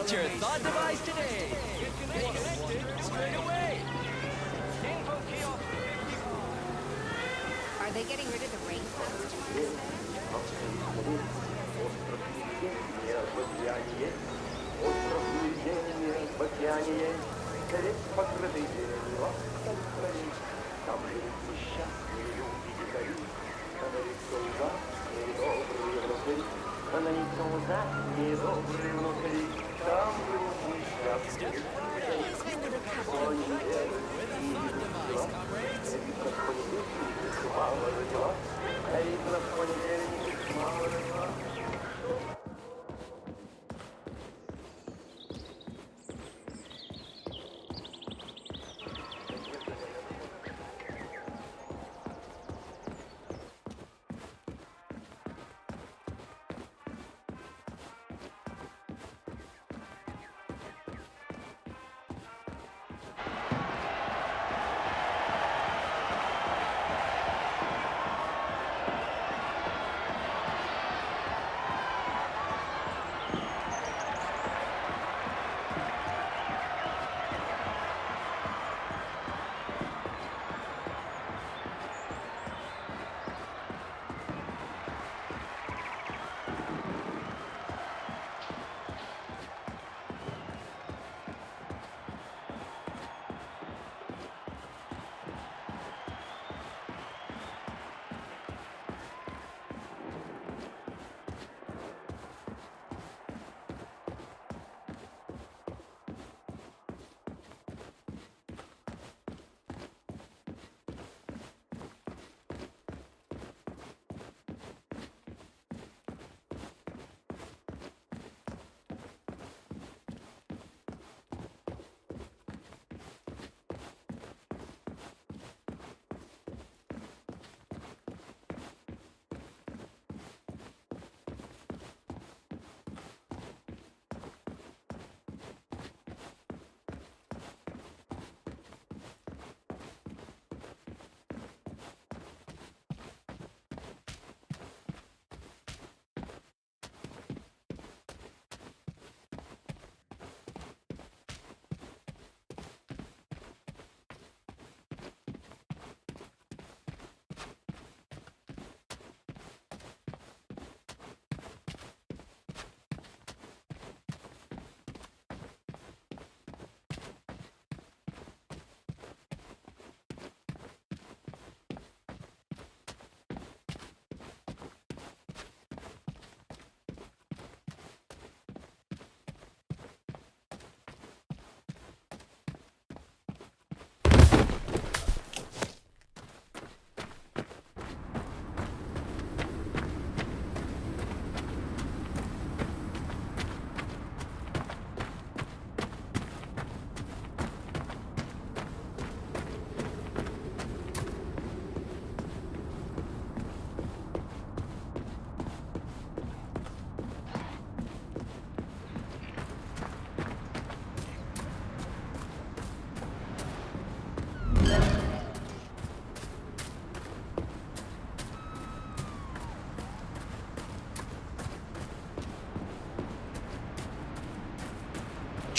Get your thought device today. Get connected straight away. Info kiosk 55. Are they getting rid of the rain clouds tomorrow?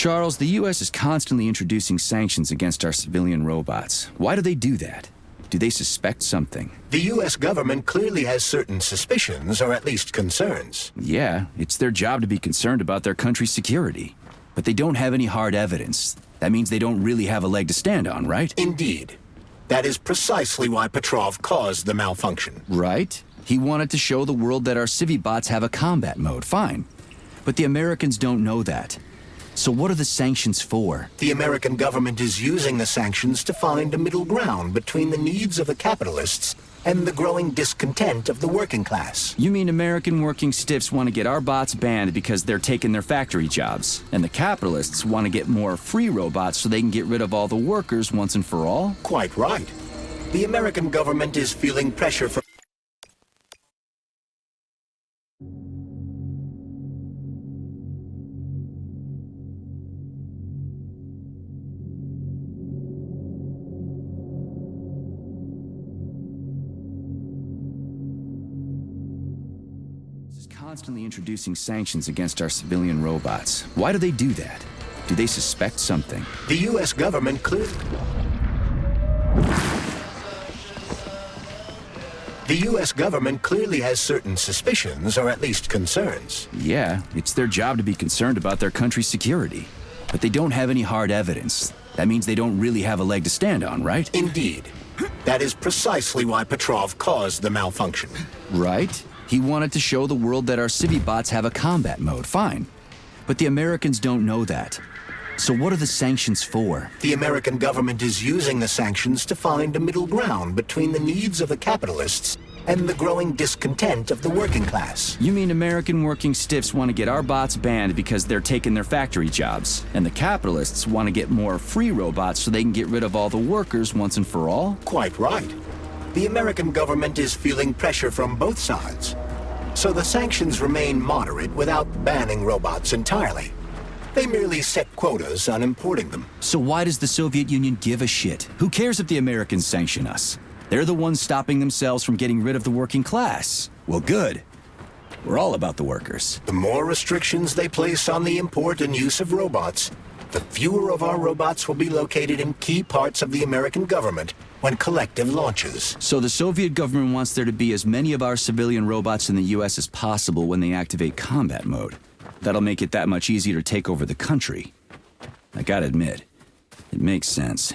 Charles, the U.S. is constantly introducing sanctions against our civilian robots. Why do they do that? Do they suspect something? The U.S. government clearly has certain suspicions, or at least concerns. Yeah, it's their job to be concerned about their country's security. But they don't have any hard evidence. That means they don't really have a leg to stand on, right? Indeed. That is precisely why Petrov caused the malfunction. Right? He wanted to show the world that our Civibots have a combat mode, fine. But the Americans don't know that. So what are the sanctions for? The American government is using the sanctions to find a middle ground between the needs of the capitalists and the growing discontent of the working class. You mean American working stiffs want to get our bots banned because they're taking their factory jobs, and the capitalists want to get more free robots so they can get rid of all the workers once and for all? Quite right. The American government is feeling pressure from constantly introducing sanctions against our civilian robots. Why do they do that? Do they suspect something? The U.S. government clearly... The U.S. government clearly has certain suspicions, or at least concerns. Yeah, it's their job to be concerned about their country's security. But they don't have any hard evidence. That means they don't really have a leg to stand on, right? Indeed. That is precisely why Petrov caused the malfunction. Right? He wanted to show the world that our Civibots have a combat mode, fine. But the Americans don't know that. So what are the sanctions for? The American government is using the sanctions to find a middle ground between the needs of the capitalists and the growing discontent of the working class. You mean American working stiffs want to get our bots banned because they're taking their factory jobs, and the capitalists want to get more free robots so they can get rid of all the workers once and for all? Quite right. The American government is feeling pressure from both sides. So the sanctions remain moderate without banning robots entirely. They merely set quotas on importing them. So why does the Soviet Union give a shit? Who cares if the Americans sanction us? They're the ones stopping themselves from getting rid of the working class. Well, good. We're all about the workers. The more restrictions they place on the import and use of robots, the fewer of our robots will be located in key parts of the American government when Collective launches. So the Soviet government wants there to be as many of our civilian robots in the US as possible when they activate combat mode. That'll make it that much easier to take over the country. I gotta admit, it makes sense.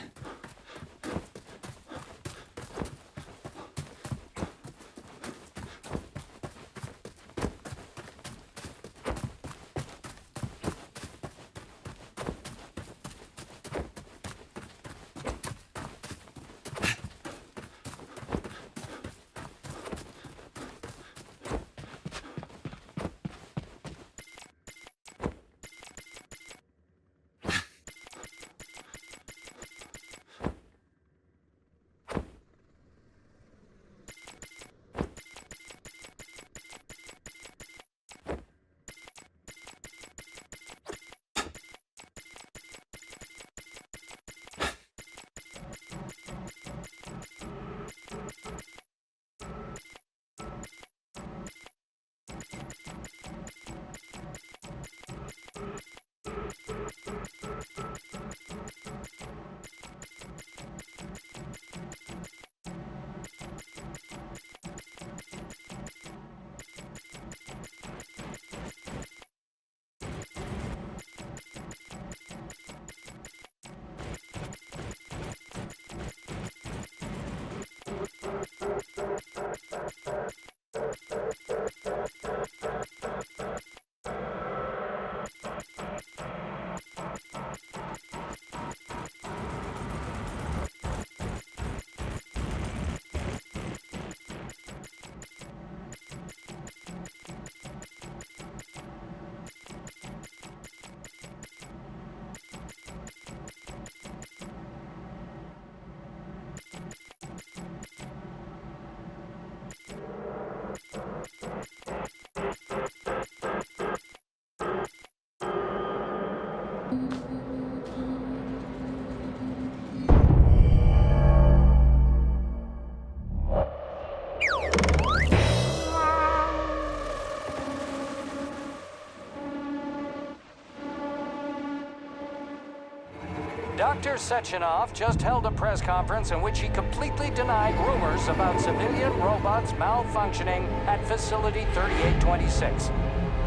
Dr. Sechenov just held a press conference in which he completely denied rumors about civilian robots malfunctioning at Facility 3826.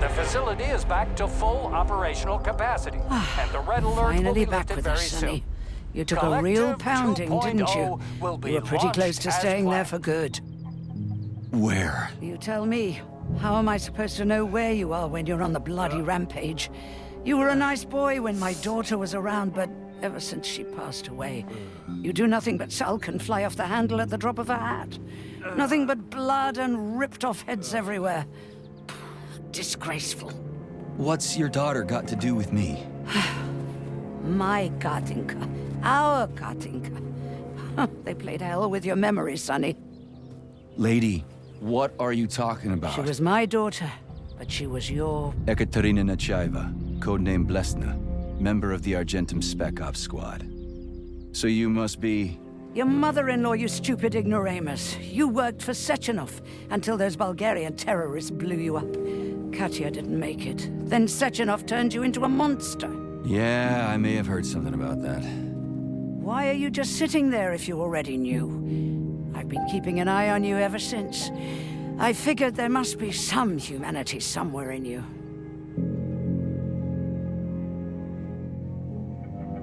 The facility is back to full operational capacity, and the red alert will Finally be back lifted with very us, Sonny. soon. You took a real Collective pounding, didn't you? 2.0 will be You were pretty close launched to as staying there planned. for good. Where? You tell me. How am I supposed to know where you are when you're on the bloody rampage? You were a nice boy when my daughter was around, but ever since she passed away, you do nothing but sulk and fly off the handle at the drop of a hat. Nothing but blood and ripped off heads everywhere. Disgraceful. What's your daughter got to do with me? My Katinka. Our Katinka. They played hell with your memory, Sonny. Lady, what are you talking about? She was my daughter, but she was your... Ekaterina Nechaeva, codename Blesna, member of the Argentum Spec Ops Squad. So you must be... Your mother-in-law, you stupid ignoramus. You worked for Sechenov until those Bulgarian terrorists blew you up. Katya didn't make it. Then Sechenov turned you into a monster. Yeah, I may have heard something about that. Why are you just sitting there if you already knew? I've been keeping an eye on you ever since. I figured there must be some humanity somewhere in you.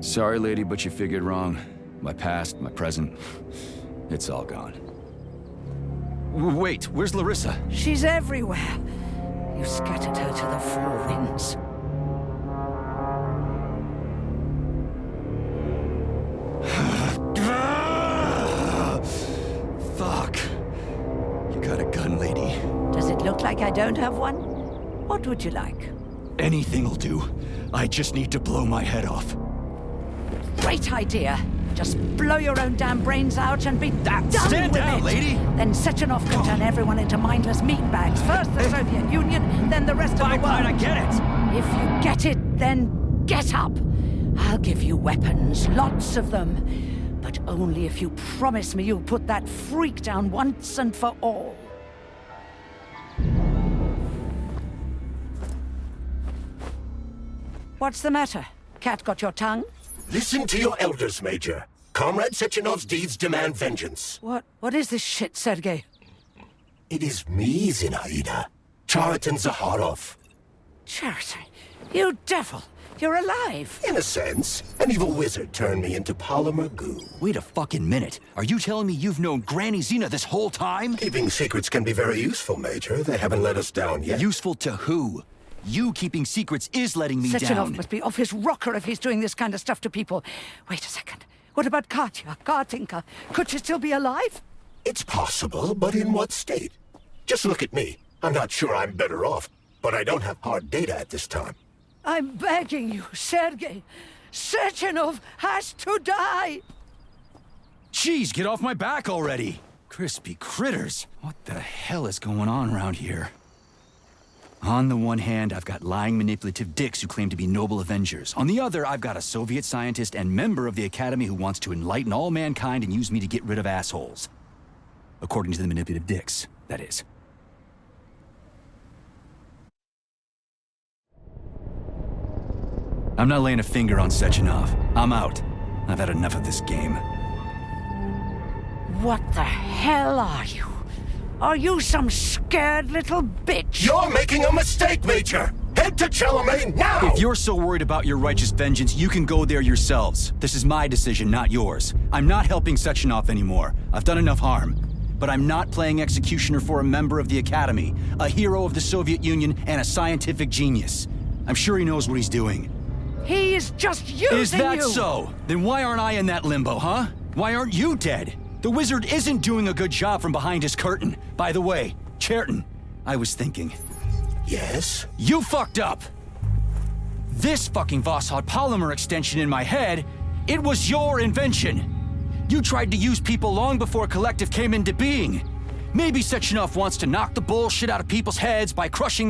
Sorry, lady, but you figured wrong. My past, my present, it's all gone. Wait, where's Larissa? She's everywhere. You scattered her to the four winds. Fuck. You got a gun, lady. Does it look like I don't have one? What would you like? Anything'll do. I just need to blow my head off. Great idea. Just blow your own damn brains out and be done Stand with down, it. lady! Then Sechenov can turn everyone into mindless meatbags. First the Soviet Union, then the rest of the world. Fine, I get it. If you get it, then get up. I'll give you weapons, lots of them. But only if you promise me you'll put that freak down once and for all. What's the matter? Cat got your tongue? Listen to your elders, Major. Comrade Sechenov's deeds demand vengeance. What is this shit, Sergei? It is me, Zinaida. Chariton Zaharov. Chariton, you devil! You're alive! In a sense, an evil wizard turned me into polymer goo. Wait a fucking minute. Are you telling me you've known Granny Zina this whole time? Keeping secrets can be very useful, Major. They haven't let us down yet. Useful to who? You keeping secrets is letting me Sechenov down. must be off his rocker if he's doing this kind of stuff to people. Wait a second. What about Katya, Kartinka? Could she still be alive? It's possible, but in what state? Just look at me. I'm not sure I'm better off, but I don't have hard data at this time. I'm begging you, Sergei. Sechenov has to die! Jeez, get off my back already! Crispy critters. What the hell is going on around here? On the one hand, I've got lying, manipulative dicks who claim to be noble avengers. On the other, I've got a Soviet scientist and member of the Academy who wants to enlighten all mankind and use me to get rid of assholes. According to the manipulative dicks, that is. I'm not laying a finger on Sechenov. I'm out. I've had enough of this game. What the hell are you? Are you some scared little bitch? You're making a mistake, Major! Head to Charlemagne now! If you're so worried about your righteous vengeance, you can go there yourselves. This is my decision, not yours. I'm not helping Sechenov anymore. I've done enough harm. But I'm not playing executioner for a member of the Academy, a hero of the Soviet Union, and a scientific genius. I'm sure he knows what he's doing. He is just using you! Is that so? Then why aren't I in that limbo, huh? Why aren't you dead? The wizard isn't doing a good job from behind his curtain. By the way, Cherton, I was thinking. Yes? You fucked up! This fucking Voskhod polymer extension in my head, it was your invention! You tried to use people long before Collective came into being. Maybe Sechenov wants to knock the bullshit out of people's heads by crushing